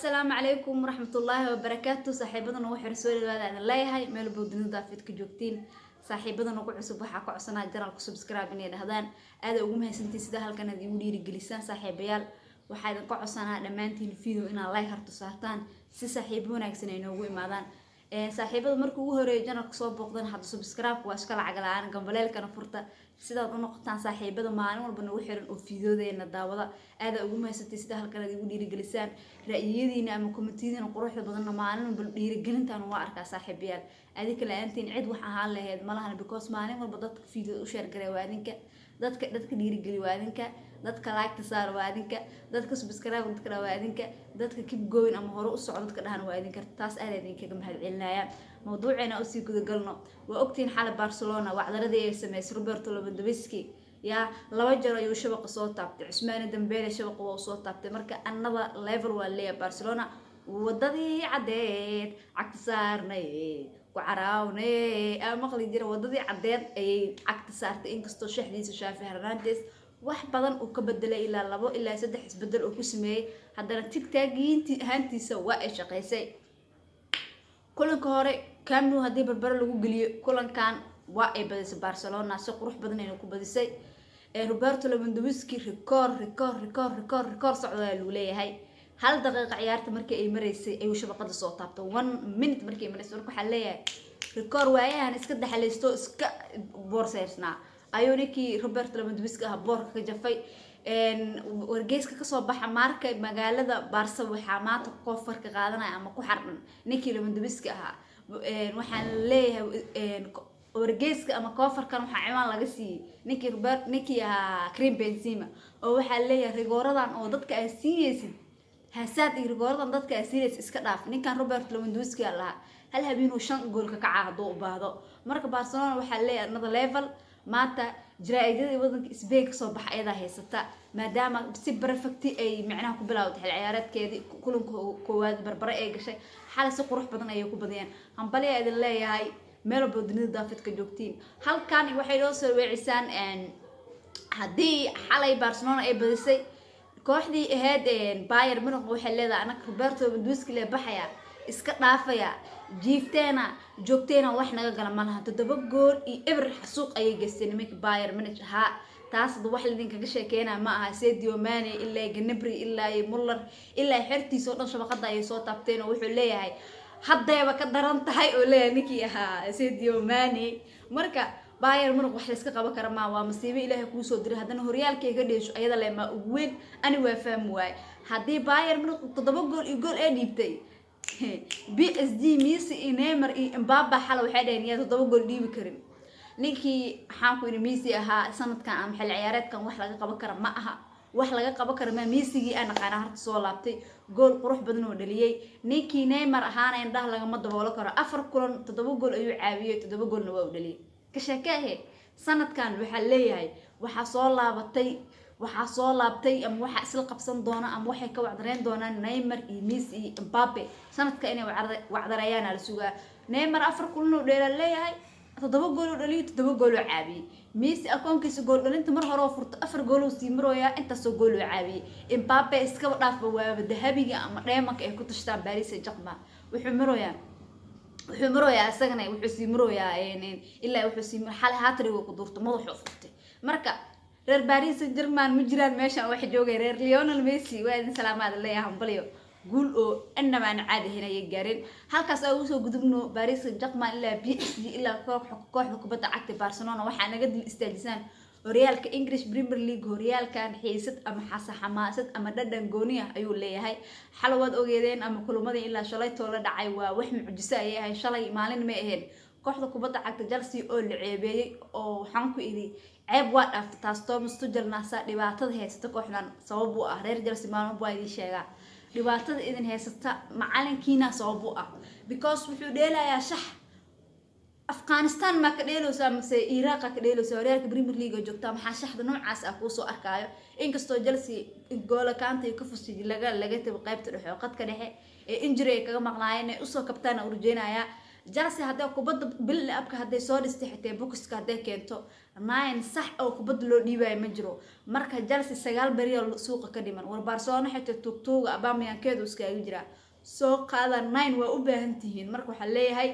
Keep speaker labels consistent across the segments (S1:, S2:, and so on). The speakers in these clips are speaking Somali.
S1: السلام عليكم ورحمة الله وبركاته. صاحبنا وحر سوري هذا الله هاي مال بودن ضافت كجوكتين صاحبنا وقع عصب وحا كعصنا جرال سبسكرايب إني هذان هذا وجمه سنتي سده هالكن يقولي رجلسان صاحبيال وحيد كعصنا لما أنتي الفيديو إن الله يهرت صارتان صاحبونا يكسنين وقوي مادان صاحبنا مركو هو رجال كصوب بقدر حد سبسكرايب وأشكال عجلان قبليل كان فرطة سده نقطة صاحبنا معنا والبنو وحر الفيديو ده الدعوة هذا وجمه سنتي سده هالكن يقولي رجلسان رأيينا أما كومنتينا وقروح بدنا معنا بالرجلين تانو واركا صاحبيال هذيك اللي أنتين عد وحنا هالله مالها بكوس معنا والبضات فيديو وشير جروادينك dadka dhiirigeli waadinka dadka like saar waadinka dadka subscribe dadka waadinka dadka keep going ama hore u socdo dadka dhahan waadinka taas aad idinkaga mahadcelinaya mawduucina oo sii guda galno waa ogtiin xal Barcelona wacdaradii ay sameeyay Roberto Lewandowski ya laba jeer ayuu shabaqa soo taabtay Usmaan Dembele shabaqa waa soo taabtay marka another level waa leeyahay Barcelona wadadii cadeed cagta saarnay وعراوني مقلي جرا وددي عديد أي عكت صارت إن كستو شحدي شافي هرنانديس واحد بدن وكبدله إلى لبو إلا سدح بدل وكسمه هذا تيك تاجين هانتي سواء شقيسي كلن كهري كانوا هدي بربر لو جلي كلن كان واقع بدس برشلونة سوق روح بدن إنه كبدسي روبرتو ليفاندوفسكي ريكور صعود الولاية هاي هل دقيقة عيارته مركي أي مريسي أي وش بقدر صوت طابته 1 minute مركي مريسي وركو حليه ريكور وايا هنسكت حليستو اسك بورسيرسنا أيونيكي روبرتو ليفاندوفسكي هبور كجفاي إن ورجيسك كصباح ماركة مجالة بارسا وحامات كوفر كقادنا أما كحرن نيكي ليفاندوفسكي ها وحليه ورجيسك أما كوفر كانوا حعمل لقسي نيكي روبرت نيكي كريم بنزيما وحليه ريكوردان أو ضدك أسيسي هسات يرجعون ضدك أسيرس إسكتاف نكان روبرت لويندوسكي الله هل هبينو شن جول كعادو بعضه مركب برشلونة وحليه another level ماتا جرائدي وضنك إسبيك صباح أيضا هي ستا ما دام بس برفكتي أي معناه كبلاود هالعيارات كذي كلهم كواد بربرة أي شيء حالة سوق روح بدنا أيوكو بديان هم بلي هذا اللي هاي ميلو بدنا ضافت كجوكتين هل كان واحد يوصل وعسان إن هدي حالة برشلونة أي بدسي kooxdii ahayd Bayern Munich waxay leedahay anaka Roberto Lewandowski la baxaya iska dhaafaya jiifteena joogteena wax naga gala malaha 7 gool iyo eber xasuuq ay geysteen nimanka Bayern Munich ha taas wax la idinkaga sheekeena ma aha Sadio Mane ilaa Gnabry ilaa Muller ilaa xirtiisa oo dhan shabaqada ay soo taabteen oo wuxuu leeyahay haddayba ka daran tahay oo leeyahay ninkii ahaa Sadio Mane marka باير منو وحنا سك قبا كرما ومصيبة إلهي كوسو دري هذا هريال كي قديش أيضا لما وين أنا وافهم واي هذي باير منو تطبق يقول إيه ديبتي بي إس دي ميسي نيمر إمبابة حلا وحدة نيا تطبق دي بكريم نيكي حاكو إن ميسي أها سنة كان عم حل عيارات كان وحلا قبا كرما أها وحلا قبا كرما ميسي أنا قانا هرت صولابتي جول قروح بدنو دليي نيكي نيمر أهانا ينده لغا مدى ولا كرا أفر كلون تطبق أيو عاوية تطبق نواو دليي كشكاه سنة كان وحليه هاي وحصل لابتي أم وحصل قبسن دونا أم وحي كوعدرين دونا نيمر ميسي مبابي سنة كأني وعدريان على سوق نيمر أفر كله ليلة ليه هاي تدبقوا دليل تدبقوا عابي ميسي أكون كيس جول أنت مرة رافرت أفر جولو سيمرو يا أنت سو جولو عابي مبابي إسكو رافع وذهبي أم ريمك كنت تشتغل باريس الجقمة وحمرو يا وحمرو يا سجني وحسيمرو يا يعني إلا وحسيم حال هاتري وقدرت موضوع حفظته مركا رير باريس الجرمان مجران ماشى واحد جوجي رير ليونيل ميسي وين سلامات الله يهم بليو قول أو إنما أنا عادي هنا يجارين هل كساوسو قدمنو باريس الجقما إلا بي إس دي إلا كوح كبتا عكت برشلونة وحنا قد الاستاجسان وريال كإنجليش بريمير ليج وريال كان حيست أما حاسة حماسة أما ددن جونية أيو اللي هاي حلوات أوجدين أما كل ماذا إلا شلي تولد عيوا وحم عجسة هاي شلي مالين مئهن كوحدة كبتا عكت جلسي أول عيبي أو حنكو إذي عيب وقف تاستو مستجل ناسا لبعض هي ستكوحنا صوبو أهرير جلسي مالون بوايدي شيئا لبعض إذن هي ستا معلن كينا صوبو because وحوديلا يا شح أفغانستان ما كديلو سامس إيراق كديلو سوريال كبريمير ليج جوكتا محا شحد نوعاس أكوسو أركايو إنكستو جلسي جولا كانتي كفوسي لقيت بقيبت الحقوقات كدحي إنجري كما مقناين أسو كابتن أورجينايا Chelsea hadday kubadda bil abka hadday soo dhistay xitaa boxka hadday keento 9 sax oo kubadda loo dhiibay ma jiro marka Chelsea 9 bari oo suuqa ka dhiman war Barcelona xitaa tugtuuga Aubameyang-keedu iskaga jira soo qaada 9 waa u baahan tihiin marka waxa leeyahay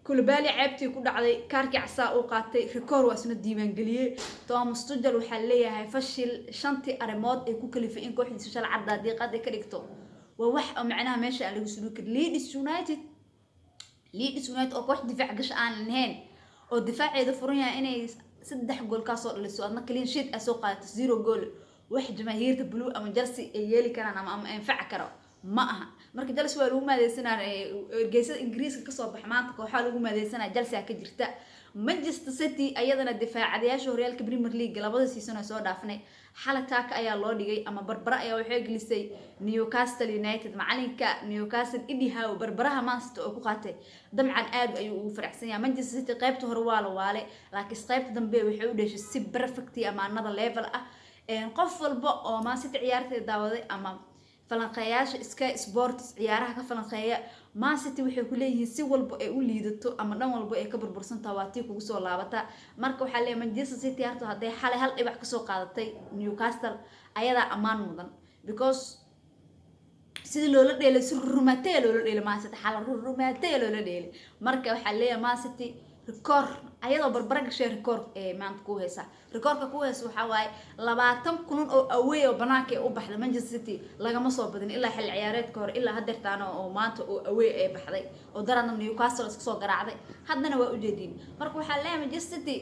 S1: Koulibaly ceebtii ku dhacday kaarkii casaa uu qaatay record waa isna diiwaan galiyay Thomas Tuchel waxa leeyahay fashil shantii arimood ay ku kalifay in kooxdiisa shal cadda daqiiqad ka dhigto waa wax oo macnaha meesha lagu soo dhigay Leeds United oo koox difaac gash aan lahayn oo difaaceeda furan yahay inay 3 gool ka soo dhaliso adna clean sheet ay soo qaadato 0 gool wax jamaahirta blue ama Chelsea ay yeeli karaan ama anfac karo ma aha marka Chelsea waa lagu maadeysanaa geesada Ingiriiska ka soo bax maanta kooxaha lagu maadeysanaa Chelsea ka jirta Manchester City ayadana difaacayaasha horyaalka Premier League labada season ay soo dhaafnay xalataaka ayaa loo dhigay ama barbara ayaa waxay gelisay Newcastle United macalinka Newcastle Eddie Howe barbaraha Manchester oo ku qaatay damcan aad ayuu ugu faraxsan yahay Manchester City qaybta hore waa la waale laakiin qaybta dambe waxay u dhashay si perfect ama another level ah qof walba oo Man City ciyaarteeda daawaday ama falanqeeyaasha Sky Sports ciyaaraha ka falanqeeya Man City waxay ku leeyihiin si walba ay u liidato ama dhan walba ay ka burbursantaa waa tii kugu soo laabata marka waxa leeyahay Manchester City harto haday xalay hal dhibac ka soo qaadatay Newcastle ayada amaan mudan because sidii loola dheelay si rumatay loola dheelay Man City xal rumatay loola dheelay marka waxa leeyahay Man City record ayadoo barbara gashay record maanta ku heesa recordka ku heesa waxa waaye 20 kulan oo away oo banaanka u baxday Manchester City lagama soo badin ilaa xil ciyaareedka hore ilaa hadeertaana oo maanta oo away ay baxday oo darana Newcastle iska soo garaacday haddana waa u jeedin marka waxa leeyahay Manchester City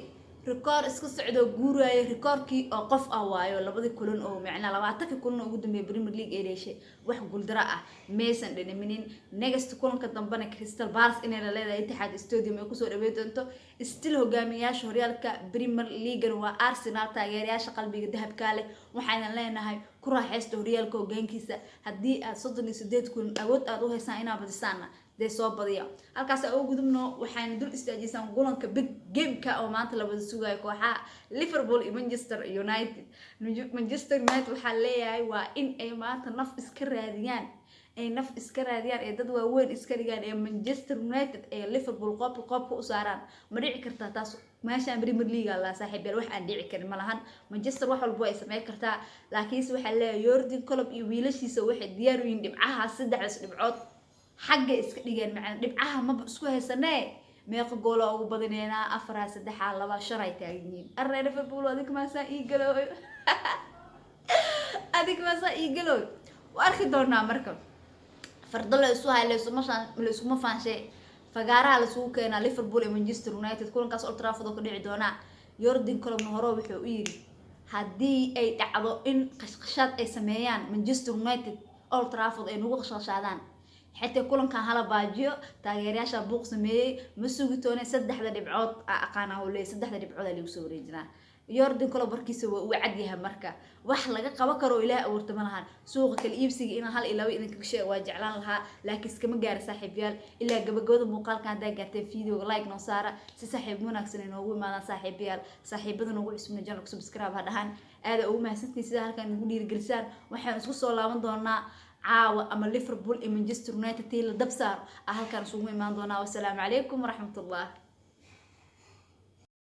S1: record iska socdo guuraayo recordkii oo qof ah waayo labadii kulan oo macna 20 kulan ugu dambeeyay Premier League ee dhashay wax guul dara ah Mason dhinaminin next kulanka dambana Crystal Palace inay la leedahay Etihad Stadium ay ku soo dhaweey doonto still hogaamiyaasha horyaalka Premier League waa Arsenal taageerayaasha qalbiga dahabka leh waxaan leenahay ku raaxaysto horyaalka hoggaankiisa hadii aad 38 kulan awood aad u haysaan inaad badisaan de soo badiya halkaas oo gudubno waxaan dul istaajisaan golanka big game ka oo maanta la wada sugayo kooxaha Liverpool iyo Manchester United waxa leeyahay waa in ay maanta naf iska raadiyaan ee dad waaweyn iska dhigaan ee Manchester United ee Liverpool qoobka u saaraan ma dhici kartaa taas meesha Premier League la saaxiibay wax aan dhici karin malahan Manchester wax walba ay sameey kartaa laakiin waxa leeyahay Jurgen Klopp iyo wiilashiisa waxay diyaar u yihiin dhibcaha 3 dhibcood xagga iska dhigeen macna dhibcaha ma isku haysanay meeqa gool ugu badinayna 4 3 2 5 ay taagan array Liverpool adig ma saa igalo arki doonaa marka fardo la isu haylayso ma faanshay fagaaraha la soo keenaa Liverpool iyo Manchester United kulankaas Old Trafford oo ka dhici doona Jurgen Klopp hore wuxuu u yiri hadii ay dhacdo in qashqashaad ay sameeyaan Manchester United Old Trafford ay nagu qashqashaadaan حتى كلن كان هلا باجيو تاgeerayaasha buuq sameeyay ma sugitoonay 3 dhibcood aqaana oo leey 3 dhibcood ay soo wareejinaa Jurgen Klopp barkiisa uu cad yahay marka wax laga qaban karo ilaa awoorta ma lahan suuqa kala iibsiga in hal ilaa idin ka sheeg waa jeclaan lahaa laakiin iskama gaar saaxiibayaal ilaa gabagabada muuqaalka haday gaartay video like noo saara si saaxiib wanaagsan inoogu imaadaan saaxiibada noogu cusubna channel subscribe ha dhahan aad ugu mahadsantiin sida halkan ugu dhiirigelisaan waxaan isku soo laaban doonaa caawa ama Liverpool iyo Manchester United tii la dab saar halkan isugu imaan doonaa wassalaamu calaykum waraxmatullaah